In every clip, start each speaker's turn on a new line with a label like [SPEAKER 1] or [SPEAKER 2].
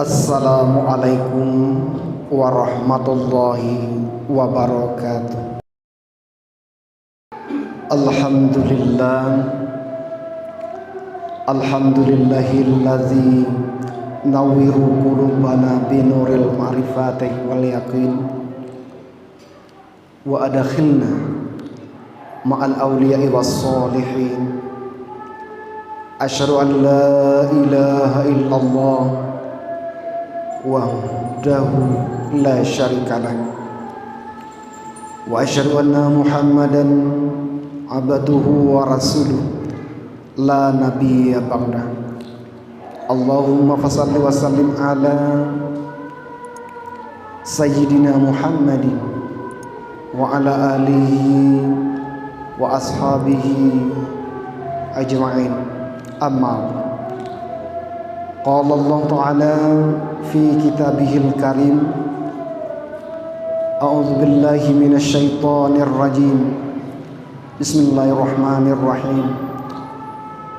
[SPEAKER 1] Assalamualaikum warahmatullahi wabarakatuh. Alhamdulillah, alhamdulillahilladzi nawwiru qulubana binuril ma'rifati wal yaqin wa adkhilna ma'al awliya'i was solihin. Asyhadu an la ilaha illallah wahdahu la syarikalah wa asyhadu anna Muhammadan abduhu wa rasuluh la nabiyya ba'dah. Allahumma fassalli wa sallim ala sayyidina Muhammadin wa ala alihi wa ashabihi ajma'in. Amma qala Allah ta'ala fi kitabihil karim, a'udzu billahi minasy syaithanir rajim, bismillahirrahmanirrahim.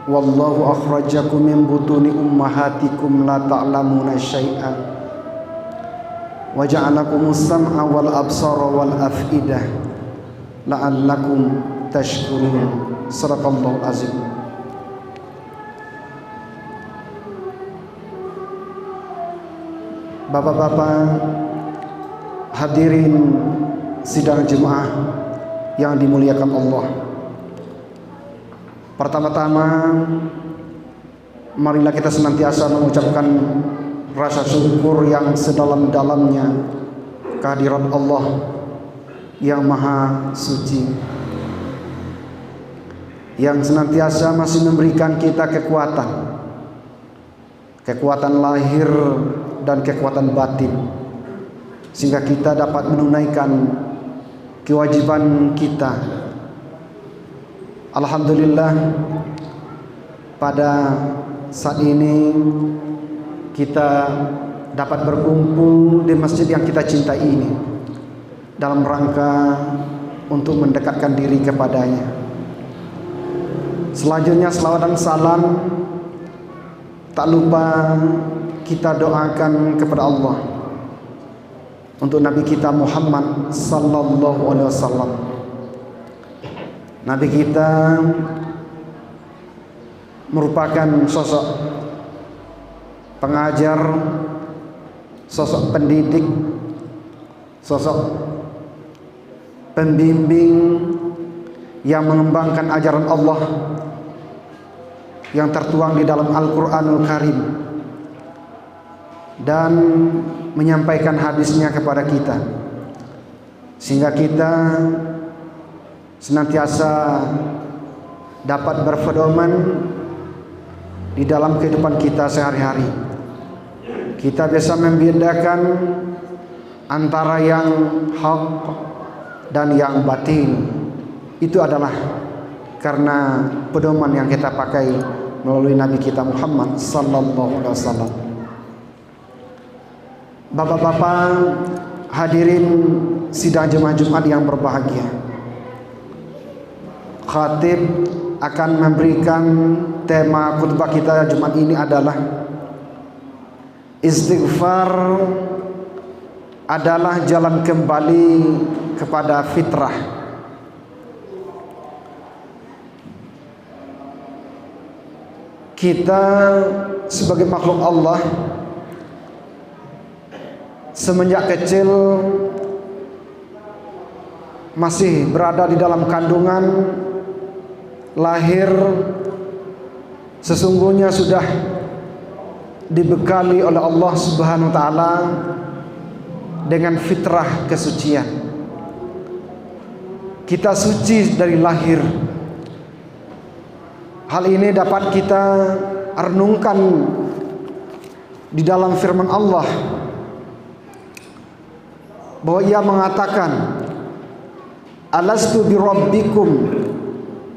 [SPEAKER 1] Wallahu akhrajakum min butuni ummahatikum la ta'lamuna syai'an wa ja'alakumus sam'a wal absara wal af'idah la'allakum tashkurun. Shadaqallahul azim. Bapak-bapak, hadirin sidang jemaah yang dimuliakan Allah. Pertama-tama, marilah kita senantiasa mengucapkan rasa syukur yang sedalam-dalamnya kehadirat Allah yang Maha Suci, yang senantiasa masih memberikan kita kekuatan lahir dan kekuatan batin, sehingga kita dapat menunaikan kewajiban kita. Alhamdulillah, pada saat ini kita dapat berkumpul di masjid yang kita cintai ini dalam rangka untuk mendekatkan diri kepadanya. Selanjutnya selawat dan salam tak lupa kita doakan kepada Allah untuk Nabi kita Muhammad sallallahu alaihi wasallam. Nabi kita merupakan sosok pengajar, sosok pendidik, sosok pembimbing yang mengembangkan ajaran Allah yang tertuang di dalam Al-Qur'anul Karim dan menyampaikan hadisnya kepada kita, sehingga kita senantiasa dapat berpedoman di dalam kehidupan kita sehari-hari. Kita bisa membedakan antara yang hak dan yang batin. Itu adalah karena pedoman yang kita pakai melalui Nabi kita Muhammad sallallahu alaihi wasallam. Bapak-bapak, hadirin sidang jemaah Jumat yang berbahagia, khatib akan memberikan tema khutbah kita Jumat ini adalah istighfar adalah jalan kembali kepada fitrah. Kita sebagai makhluk Allah semenjak kecil masih berada di dalam kandungan, lahir sesungguhnya sudah dibekali oleh Allah Subhanahu wa taala dengan fitrah kesucian. Kita suci dari lahir. Hal ini dapat kita renungkan di dalam firman Allah, bahwa Ia mengatakan, alastu birabbikum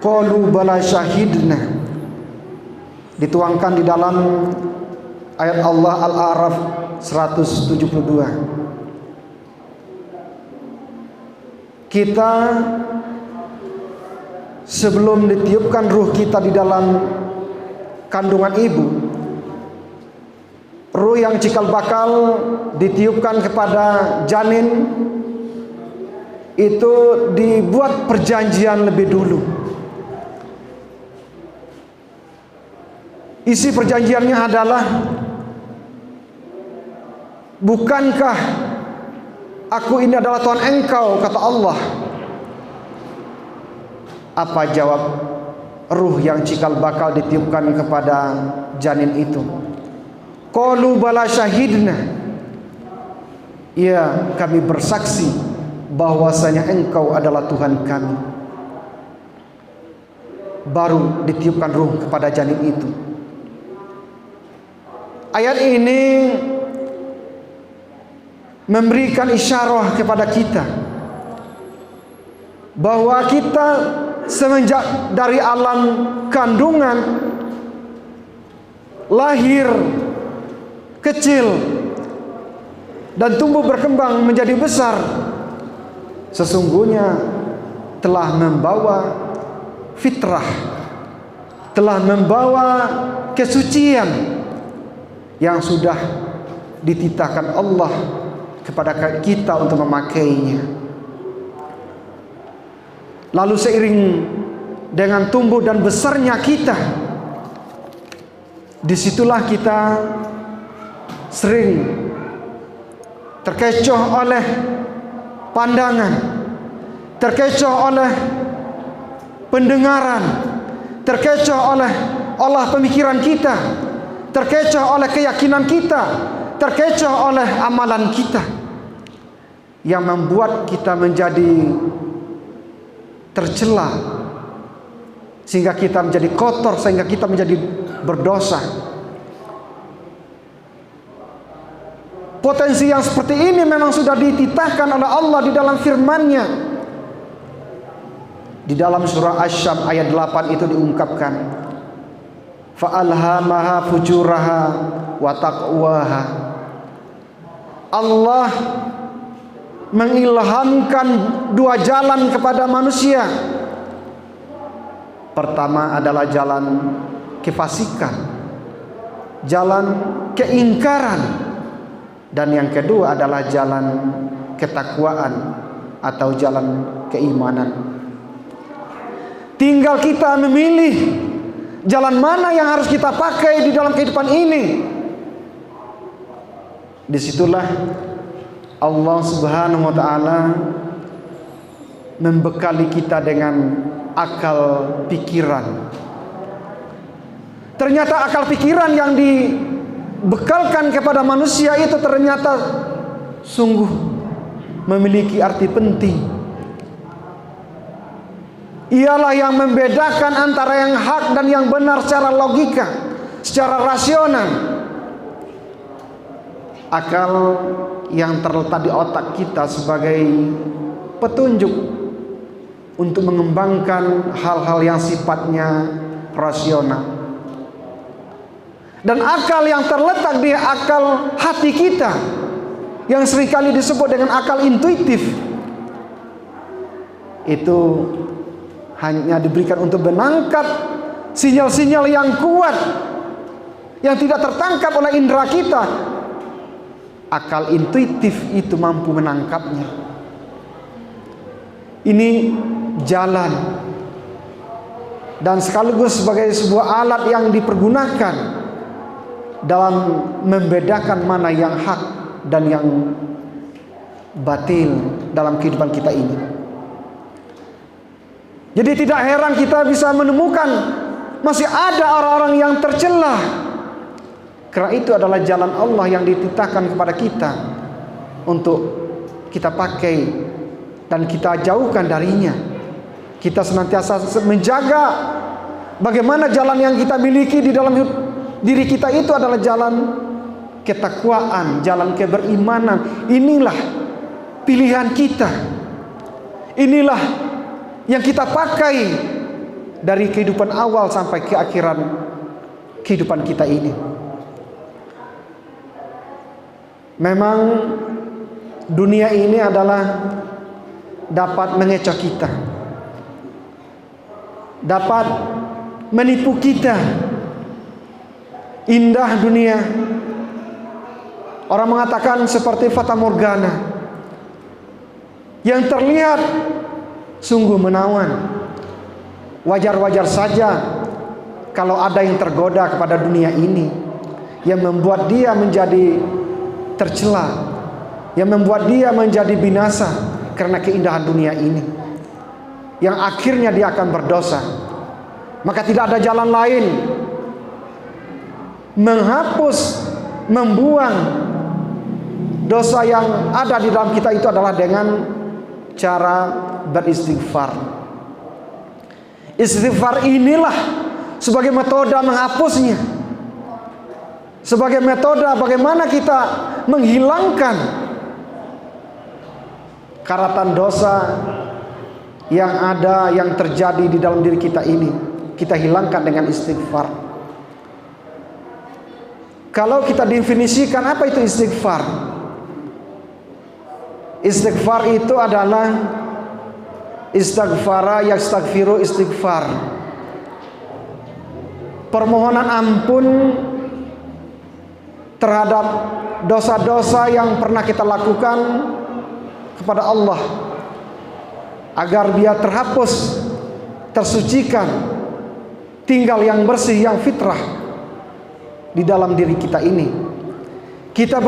[SPEAKER 1] qalu bala syahidna. Dituangkan di dalam ayat Allah Al-A'raf 172. Kita sebelum ditiupkan ruh kita di dalam kandungan ibu, ruh yang cikal bakal ditiupkan kepada janin itu dibuat perjanjian lebih dulu. Isi perjanjiannya adalah, bukankah aku ini adalah Tuhan engkau, kata Allah. Apa jawab ruh yang cikal bakal ditiupkan kepada janin itu? Qalu bala syahidna. Ya, kami bersaksi bahwasanya engkau adalah Tuhan kami. Baru ditiupkan ruh kepada janin itu. Ayat ini memberikan isyarah kepada kita bahwa kita semenjak dari alam kandungan, lahir kecil dan tumbuh berkembang menjadi besar, sesungguhnya telah membawa fitrah, telah membawa kesucian yang sudah dititahkan Allah kepada kita untuk memakainya. Lalu seiring dengan tumbuh dan besarnya kita, disitulah kita sering terkecoh oleh pandangan, terkecoh oleh pendengaran, terkecoh oleh olah pemikiran kita, terkecoh oleh keyakinan kita, terkecoh oleh amalan kita, yang membuat kita menjadi tercela, sehingga kita menjadi kotor, sehingga kita menjadi berdosa. Potensi yang seperti ini memang sudah dititahkan oleh Allah di dalam firman-Nya. Di dalam surah Asy-Syams ayat 8 itu diungkapkan, fa'alhamaha fujuraha wa taqwaha. Allah mengilhamkan dua jalan kepada manusia. Pertama adalah jalan kefasikan, jalan keingkaran, dan yang kedua adalah jalan ketakwaan atau jalan keimanan. Tinggal kita memilih jalan mana yang harus kita pakai di dalam kehidupan ini. Disitulah Allah Subhanahu wa ta'ala membekali kita dengan akal pikiran. Ternyata akal pikiran yang dibekalkan kepada manusia itu ternyata sungguh memiliki arti penting. Ialah yang membedakan antara yang hak dan yang benar secara logika, secara rasional. Akal yang terletak di otak kita sebagai petunjuk untuk mengembangkan hal-hal yang sifatnya rasional, dan akal yang terletak di akal hati kita yang seringkali disebut dengan akal intuitif, itu hanya diberikan untuk menangkap sinyal-sinyal yang kuat yang tidak tertangkap oleh indera kita. Akal intuitif itu mampu menangkapnya. Ini jalan dan sekaligus sebagai sebuah alat yang dipergunakan dalam membedakan mana yang hak dan yang batil dalam kehidupan kita ini. Jadi tidak heran kita bisa menemukan masih ada orang-orang yang tercela. Karena itu adalah jalan Allah yang dititahkan kepada kita untuk kita pakai dan kita jauhkan darinya. Kita senantiasa menjaga bagaimana jalan yang kita miliki di dalam diri kita itu adalah jalan ketakwaan, jalan keberimanan. Inilah pilihan kita. Inilah yang kita pakai dari kehidupan awal sampai ke akhiran kehidupan kita ini. Memang dunia ini adalah dapat mengecoh kita, dapat menipu kita. Indah dunia, Orang mengatakan seperti fata morgana yang terlihat sungguh menawan. Wajar-wajar saja kalau ada yang tergoda kepada dunia ini, yang membuat dia menjadi tercela, yang membuat dia menjadi binasa karena keindahan dunia ini, yang akhirnya dia akan berdosa. Maka tidak ada jalan lain menghapus, membuang dosa yang ada di dalam kita itu adalah dengan cara beristighfar. Istighfar inilah sebagai metode menghapusnya, sebagai metode bagaimana kita menghilangkan karatan dosa yang ada, yang terjadi di dalam diri kita ini. Kita hilangkan dengan istighfar. Kalau kita definisikan apa itu istighfar, istighfar itu adalah istighfara yastaghfiru istighfar, permohonan ampun terhadap dosa-dosa yang pernah kita lakukan kepada Allah, agar dia terhapus, tersucikan, tinggal yang bersih, yang fitrah di dalam diri kita ini. Kita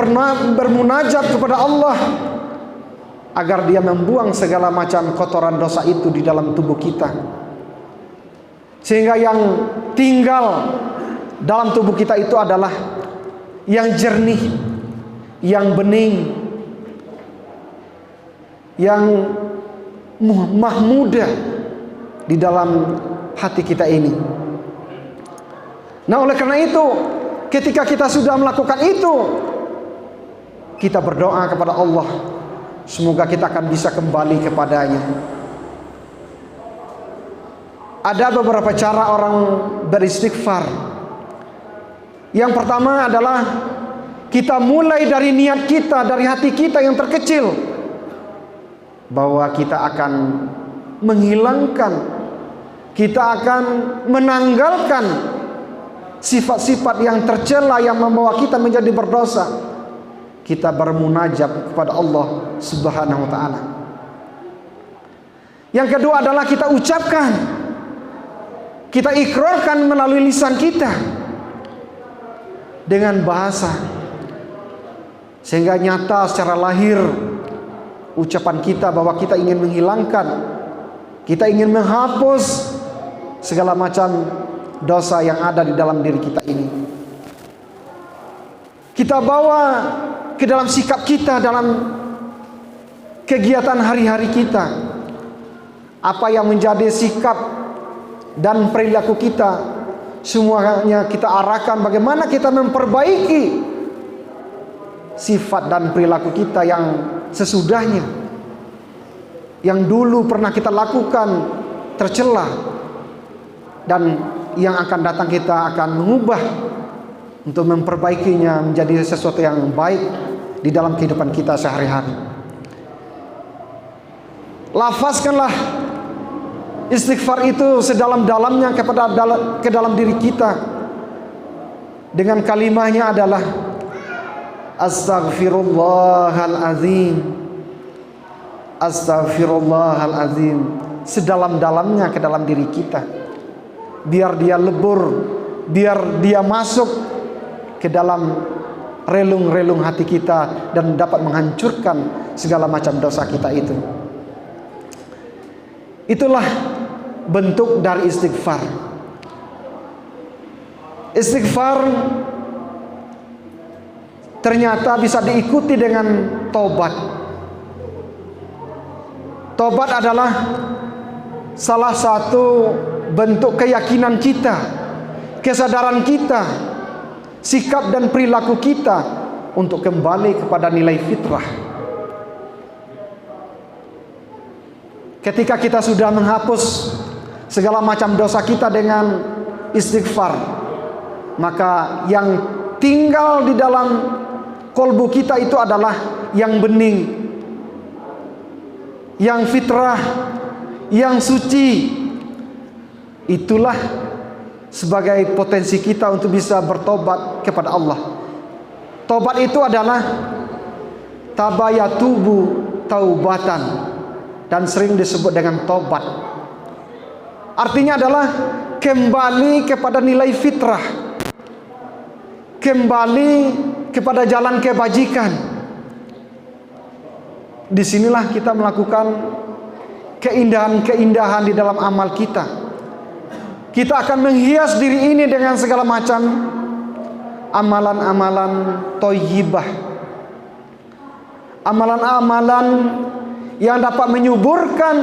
[SPEAKER 1] bermunajat kepada Allah agar dia membuang segala macam kotoran dosa itu di dalam tubuh kita, sehingga yang tinggal dalam tubuh kita itu adalah yang jernih, yang bening, yang mahmudah di dalam hati kita ini. Nah, oleh karena itu, ketika kita sudah melakukan itu, kita berdoa kepada Allah, semoga kita akan bisa kembali kepadanya. Ada beberapa cara orang beristighfar. Yang pertama adalah kita mulai dari niat kita, dari hati kita yang terkecil, bahwa kita akan menghilangkan, kita akan menanggalkan sifat-sifat yang tercela yang membawa kita menjadi berdosa. Kita bermunajat kepada Allah Subhanahu wa ta'ala. Yang kedua adalah kita ucapkan, kita ikrarkan melalui lisan kita dengan bahasa, sehingga nyata secara lahir ucapan kita bahwa kita ingin menghilangkan, kita ingin menghapus segala macam dosa yang ada di dalam diri kita ini. Kita bawa ke dalam sikap kita, dalam kegiatan hari-hari kita. Apa yang menjadi sikap dan perilaku kita, semuanya kita arahkan bagaimana kita memperbaiki sifat dan perilaku kita yang sesudahnya, yang dulu pernah kita lakukan tercela, dan yang akan datang kita akan mengubah untuk memperbaikinya menjadi sesuatu yang baik di dalam kehidupan kita sehari-hari. Lafazkanlah istighfar itu sedalam-dalamnya ke dalam diri kita, dengan kalimahnya adalah Astaghfirullahalazim, Astaghfirullahalazim, sedalam-dalamnya ke dalam diri kita, biar dia lebur, biar dia masuk ke dalam relung-relung hati kita dan dapat menghancurkan segala macam dosa kita itu. Itulah bentuk dari istighfar. Istighfar ternyata bisa diikuti dengan tobat. Tobat adalah salah satu bentuk keyakinan kita, kesadaran kita, sikap dan perilaku kita untuk kembali kepada nilai fitrah. Ketika kita sudah menghapus segala macam dosa kita dengan istighfar, maka yang tinggal di dalam kolbu kita itu adalah yang bening, yang fitrah, yang suci. Itulah sebagai potensi kita untuk bisa bertobat kepada Allah. Taubat itu adalah tabayatubu taubatan, dan sering disebut dengan taubat. Artinya adalah kembali kepada nilai fitrah, kembali kepada jalan kebajikan. Disinilah kita melakukan keindahan-keindahan di dalam amal kita. Kita akan menghias diri ini dengan segala macam amalan-amalan thayyibah, amalan-amalan yang dapat menyuburkan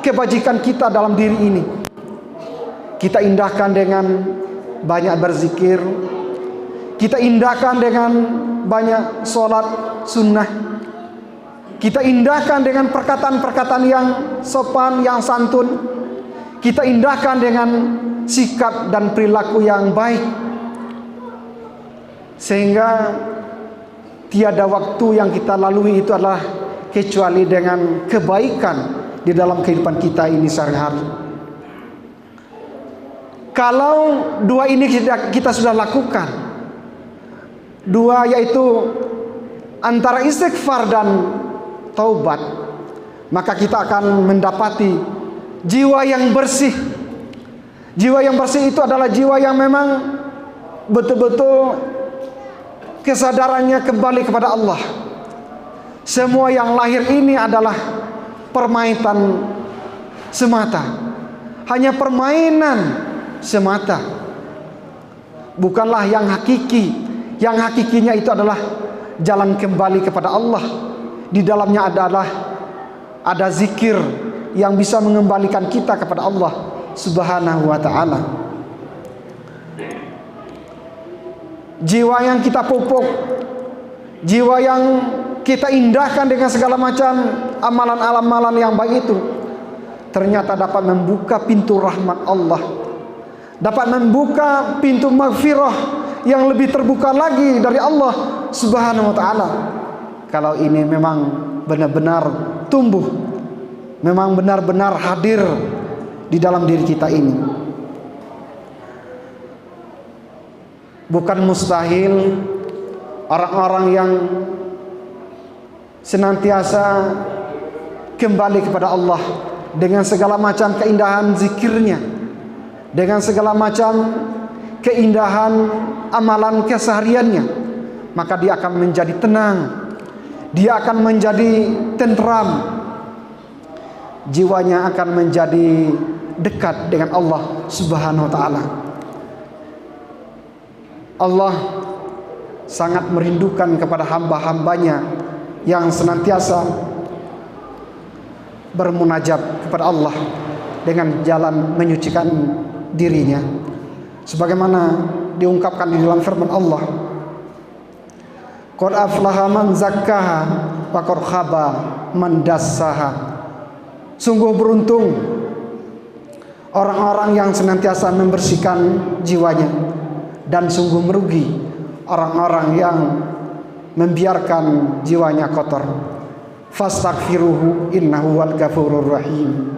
[SPEAKER 1] kebajikan kita dalam diri ini. Kita indahkan dengan banyak berzikir, kita indahkan dengan banyak sholat sunnah, kita indahkan dengan perkataan-perkataan yang sopan, yang santun, kita indahkan dengan sikap dan perilaku yang baik, sehingga tiada waktu yang kita lalui itu adalah kecuali dengan kebaikan di dalam kehidupan kita ini sehari-hari. Kalau dua ini kita sudah lakukan, dua yaitu antara istighfar dan taubat, maka kita akan mendapati jiwa yang bersih. Jiwa yang bersih itu adalah jiwa yang memang betul-betul kesadarannya kembali kepada Allah. Semua yang lahir ini adalah permainan semata, hanya permainan semata, bukanlah yang hakiki. Yang hakikinya itu adalah jalan kembali kepada Allah. Di dalamnya ada zikir yang bisa mengembalikan kita kepada Allah Subhanahu wa ta'ala. Jiwa yang kita pupuk, jiwa yang kita indahkan dengan segala macam amalan-amalan yang baik itu, ternyata dapat membuka pintu rahmat Allah, dapat membuka pintu maghfirah yang lebih terbuka lagi dari Allah Subhanahu wa ta'ala. Kalau ini memang benar-benar tumbuh, memang benar-benar hadir di dalam diri kita ini. Bukan mustahil orang-orang yang senantiasa kembali kepada Allah dengan segala macam keindahan zikirnya, dengan segala macam keindahan amalan kesehariannya, maka dia akan menjadi tenang, dia akan menjadi tenteram, jiwanya akan menjadi dekat dengan Allah Subhanahu wa ta'ala. Allah sangat merindukan kepada hamba-hambanya yang senantiasa bermunajat kepada Allah dengan jalan menyucikan dirinya, sebagaimana diungkapkan di dalam firman Allah, qad aflaha man zakkaha wa qad khaba man dassaha. Sungguh beruntung orang-orang yang senantiasa membersihkan jiwanya, dan sungguh merugi orang-orang yang membiarkan jiwanya kotor. Fastaghfiruhu innahu wal ghafurur rahim.